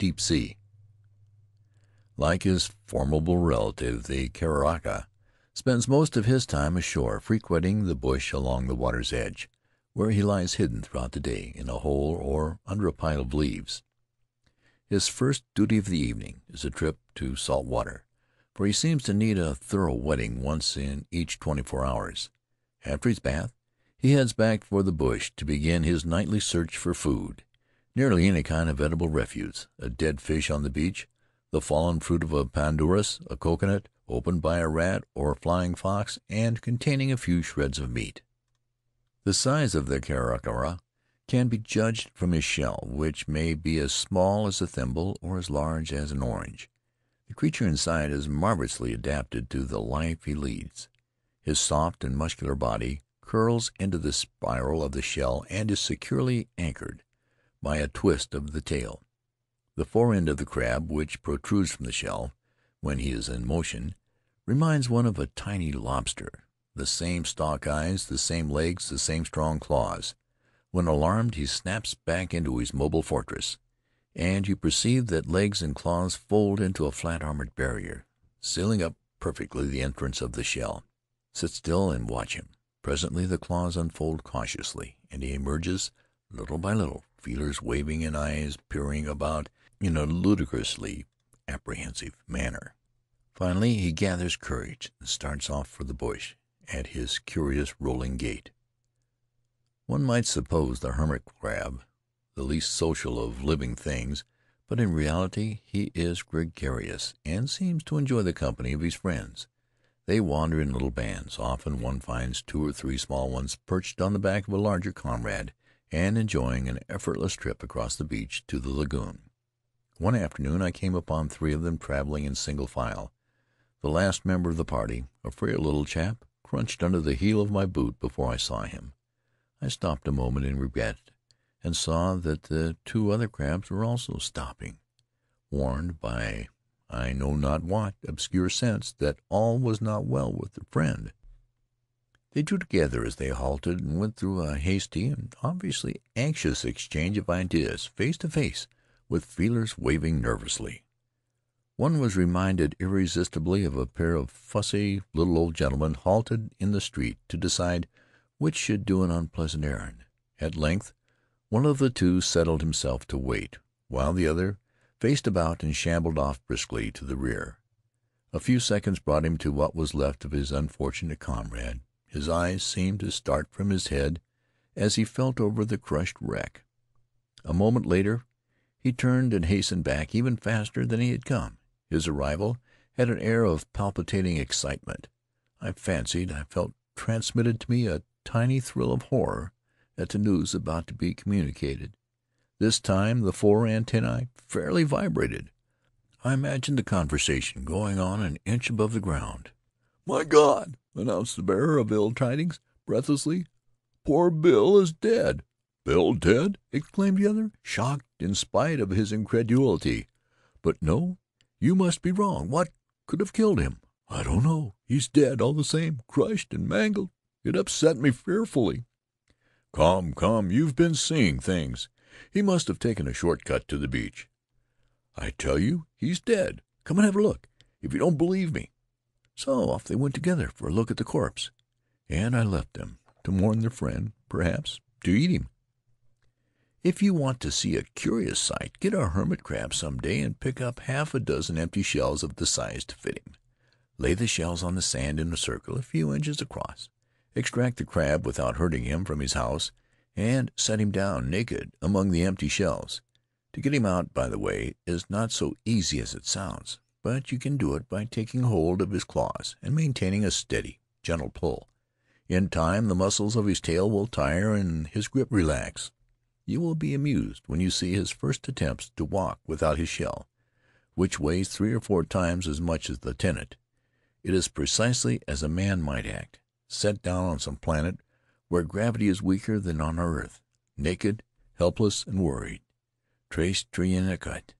deep sea. Like his formidable relative, the Karaka spends most of his time ashore, frequenting the bush along the water's edge, where he lies hidden throughout the day in a hole or under a pile of leaves. His first duty of the evening is a trip to salt water, for he seems to need a thorough wetting once in each 24 hours. After his bath, he heads back for the bush to begin his nightly search for food. Nearly any kind of edible refuse, a dead fish on the beach, the fallen fruit of a pandanus, a coconut opened by a rat or flying fox, and containing a few shreds of meat. The size of the Karakara can be judged from his shell, which may be as small as a thimble or as large as an orange. The creature inside is marvelously adapted to the life he leads. His soft and muscular body curls into the spiral of the shell and is securely anchored by a twist of the tail. The fore end of the crab, which protrudes from the shell when he is in motion, reminds one of a tiny lobster. The same stalk eyes, the same legs, the same strong claws. When alarmed, he snaps back into his mobile fortress, and you perceive that legs and claws fold into a flat armored barrier, sealing up perfectly the entrance of the shell. Sit still and watch him. Presently the claws unfold cautiously, and he emerges little by little, feelers waving and eyes peering about in a ludicrously apprehensive manner. Finally he gathers courage and starts off for the bush at his curious rolling gait. One might suppose the hermit crab the least social of living things, but in reality he is gregarious and seems to enjoy the company of his friends. They wander in little bands. Often one finds 2 or 3 small ones perched on the back of a larger comrade and enjoying an effortless trip across the beach to the lagoon. One afternoon I came upon 3 of them traveling in single file. The last member of the party, a frail little chap, crunched under the heel of my boot before I saw him. I stopped a moment in regret, and saw that the 2 other crabs were also stopping, warned by I know not what obscure sense that all was not well with their friend. They drew together as they halted, and went through a hasty and obviously anxious exchange of ideas, face to face, with feelers waving nervously. One was reminded irresistibly of a pair of fussy little old gentlemen halted in the street to decide which should do an unpleasant errand. At length one of the 2 settled himself to wait, while the other faced about and shambled off briskly to the rear. A few seconds brought him to what was left of his unfortunate comrade. His eyes seemed to start from his head as he felt over the crushed wreck. A moment later he turned and hastened back even faster than he had come. His arrival had an air of palpitating excitement. I fancied I felt transmitted to me a tiny thrill of horror at the news about to be communicated. This time the 4 antennae fairly vibrated. I imagined the conversation going on an inch above the ground. "My God!" announced the bearer of ill tidings, breathlessly. "Poor Bill is dead." "Bill dead?" exclaimed the other, shocked in spite of his incredulity. "But no, you must be wrong. What could have killed him?" "I don't know. He's dead all the same, crushed and mangled. It upset me fearfully." Come, you've been seeing things. He must have taken a short cut to the beach." "I tell you he's dead. Come and have a look, if you don't believe me." So off they went together for a look at the corpse, and I left them to mourn their friend, perhaps to eat him. If you want to see a curious sight, get a hermit crab some day and pick up half a dozen empty shells of the size to fit him. Lay the shells on the sand in a circle a few inches across. Extract the crab without hurting him from his house, and set him down naked among the empty shells. To get him out, by the way, is not so easy as it sounds, but you can do it by taking hold of his claws and maintaining a steady, gentle pull. In time the muscles of his tail will tire and his grip relax. You will be amused when you see his first attempts to walk without his shell, which weighs 3 or 4 times as much as the tenant. It is precisely as a man might act, set down on some planet where gravity is weaker than on our earth, naked, helpless, and worried. Tres trienicut.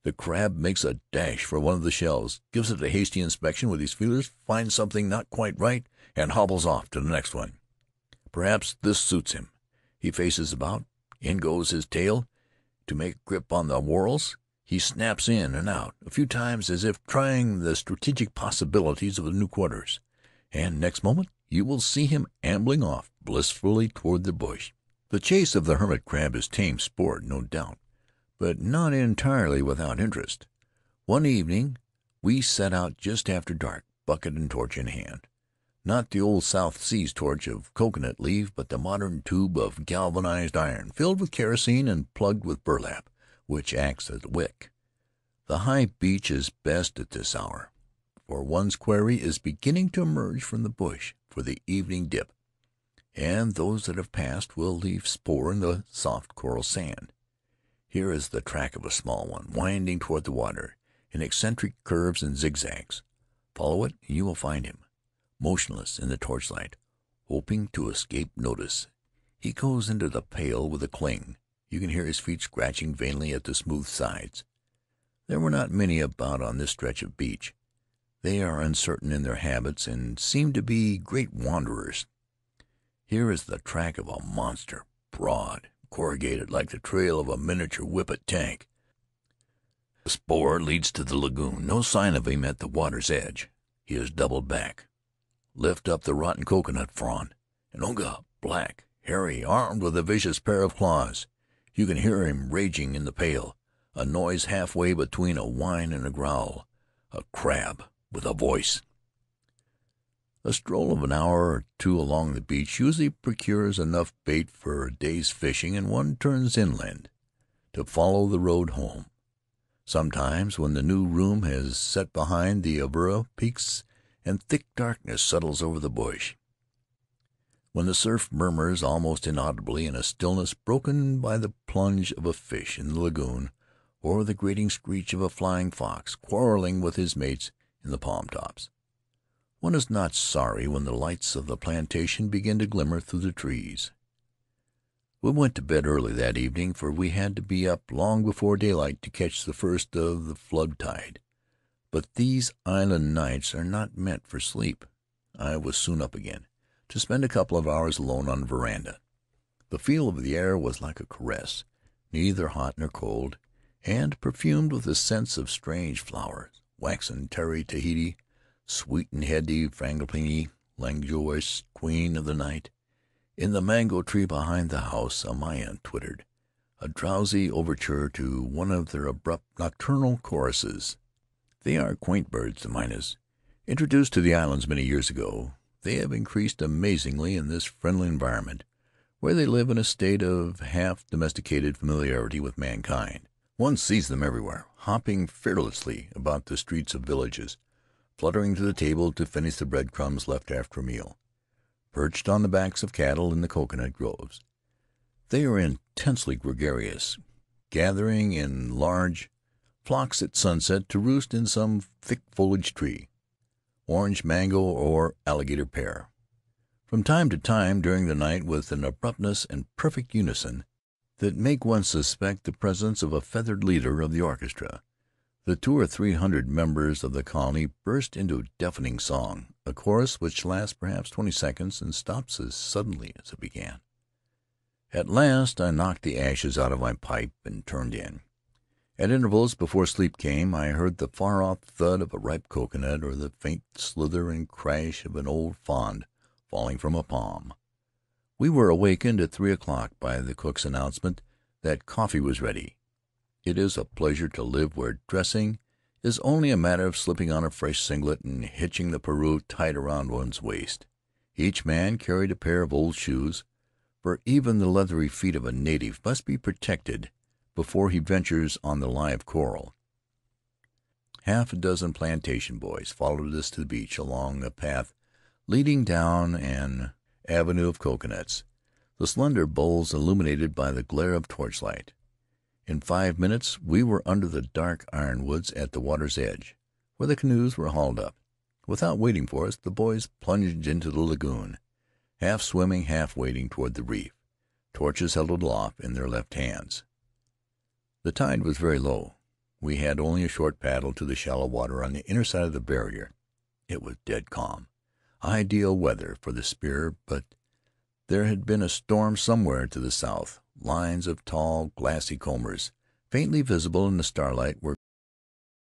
The crab makes a dash for one of the shells, gives it a hasty inspection with his feelers, finds something not quite right, and hobbles off to the next one. Perhaps this suits him. He faces about, in goes his tail to make grip on the whorls. He snaps in and out a few times as if trying the strategic possibilities of the new quarters, and next moment you will see him ambling off blissfully toward the bush. The chase of the hermit crab is tame sport, no doubt, but not entirely without interest. One evening we set out just after dark, bucket and torch in hand. Not the old South Seas torch of coconut leaf, but the modern tube of galvanized iron, filled with kerosene and plugged with burlap, which acts as a wick. The high beach is best at this hour, for one's quarry is beginning to emerge from the bush for the evening dip, and those that have passed will leave spoor in the soft coral sand. Here is the track of a small one, winding toward the water in eccentric curves and zigzags. Follow it, and you will find him, motionless in the torchlight, hoping to escape notice. He goes into the pail with a cling. You can hear his feet scratching vainly at the smooth sides. There were not many about on this stretch of beach. They are uncertain in their habits and seem to be great wanderers. Here is the track of a monster, broad, corrugated like the trail of a miniature whippet tank. The spoor leads to the lagoon. No sign of him at the water's edge. He is doubled back. Lift up the rotten coconut frond. An ogre, black, hairy, armed with a vicious pair of claws. You can hear him raging in the pail, a noise halfway between a whine and a growl. A crab with a voice. A stroll of an hour or two along the beach usually procures enough bait for a day's fishing, and one turns inland to follow the road home. Sometimes, when the new room has set behind the Aurora peaks and thick darkness settles over the bush, when the surf murmurs almost inaudibly in a stillness broken by the plunge of a fish in the lagoon or the grating screech of a flying fox quarreling with his mates in the palm tops, one is not sorry when the lights of the plantation begin to glimmer through the trees. We went to bed early that evening, for we had to be up long before daylight to catch the first of the flood tide. But these island nights are not meant for sleep. I was soon up again, to spend a couple of hours alone on the veranda. The feel of the air was like a caress, neither hot nor cold, and perfumed with the scents of strange flowers, waxen terry Tahiti, sweet and heady frangipani, languorous queen of the night. In the mango tree behind the house a Mayan twittered, a drowsy overture to one of their abrupt nocturnal choruses. They are quaint birds, the Minas. Introduced to the islands many years ago, they have increased amazingly in this friendly environment, where they live in a state of half-domesticated familiarity with mankind. One sees them everywhere, hopping fearlessly about the streets of villages, fluttering to the table to finish the breadcrumbs left after a meal, perched on the backs of cattle in the coconut groves. They are intensely gregarious, gathering in large flocks at sunset to roost in some thick-foliaged tree, orange, mango, or alligator pear. From time to time during the night, with an abruptness and perfect unison that make one suspect the presence of a feathered leader of the orchestra, the 200 or 300 members of the colony burst into deafening song, a chorus which lasts perhaps 20 seconds and stops as suddenly as it began. At last I knocked the ashes out of my pipe and turned in. At intervals before sleep came, I heard the far-off thud of a ripe coconut or the faint slither and crash of an old frond falling from a palm. We were awakened at 3 o'clock by the cook's announcement that coffee was ready. It is a pleasure to live where dressing is only a matter of slipping on a fresh singlet and hitching the peru tight around one's waist. Each man carried a pair of old shoes, for even the leathery feet of a native must be protected before he ventures on the live coral. Half a dozen plantation boys followed us to the beach along a path leading down an avenue of coconuts, the slender boles illuminated by the glare of torchlight. In 5 minutes we were under the dark ironwoods at the water's edge, where the canoes were hauled up. Without waiting for us, the boys plunged into the lagoon, half swimming, half wading toward the reef, torches held aloft in their left hands. The tide was very low. We had only a short paddle to the shallow water on the inner side of the barrier. It was dead calm, ideal weather for the spear, but there had been a storm somewhere to the south. Lines of tall, glassy combers, Faintly visible in the starlight were